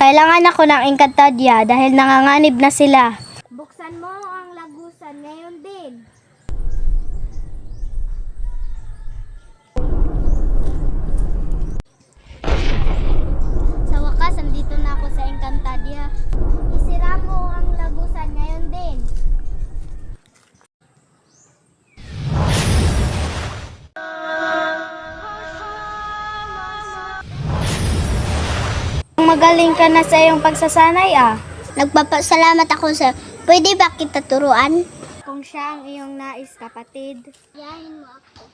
Kailangan ako ng Encantadia dahil nanganganib na sila. Buksan mo ang lagusan ngayon din. Sa wakas, andito na ako sa Encantadia. Isira mo ang lagusan ngayon din. Magaling ka na sa iyong pagsasanay Nagpapasalamat ako sa... Pwede ba kita turuan? Kung siya ang iyong nais, kapatid. Yahin mo ako.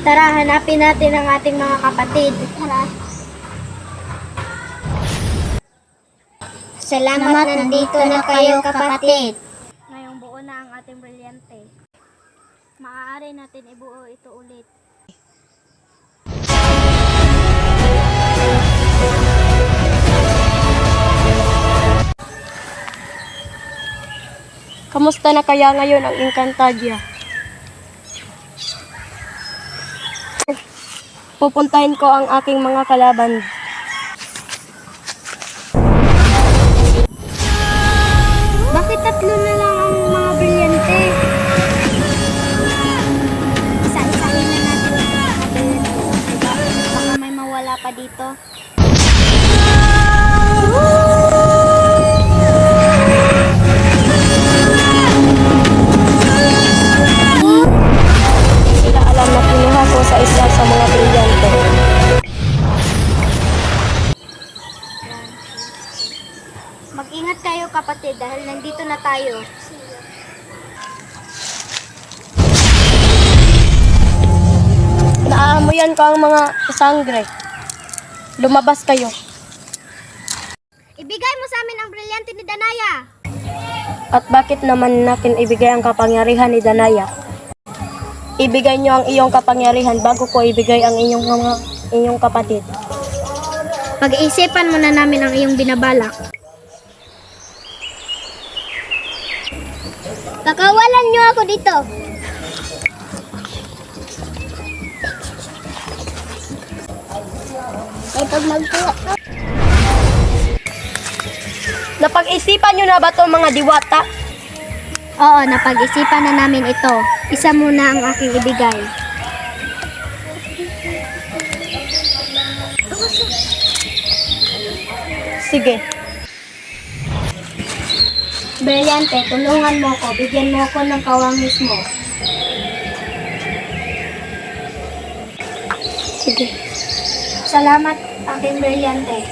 Tara, hanapin natin ang ating mga kapatid. Tara. Salamat, nandito na kayo, kapatid. Ngayong buo na ang ating brilyante. Maaari natin ibuo ito ulit. Kamusta na kaya ngayon ang Encantadia? Pupuntahin ko ang aking mga kalaban. Bakit tatlo na lang ang mga brilyante? Isa-isahin na natin ang mga brilyante. Baka may mawala pa dito. Sila alam na kinuha ko sa isa sa mga brilyante. Mag-ingat kayo, kapatid, dahil nandito na tayo. Naaamoyan ko ang mga sangre. Lumabas kayo. Ibigay mo sa amin ang brilyante ni Danaya. At bakit naman natin ibigay ang kapangyarihan ni Danaya? Ibigay niyo ang iyong kapangyarihan bago ko ibigay ang inyong kapatid. Pag-iisipan muna namin ang iyong binabalak. Pakawalan niyo ako dito. Ay, pag magkuha ka. Napag-isipan niyo na ba ito mga diwata? Oo, napag-isipan na namin ito. Isa muna ang aking ibigay. Sige. Brilyante, tulungan mo ko. Bigyan mo ako ng kawangis mo. Sige. Salamat, aking brilyante.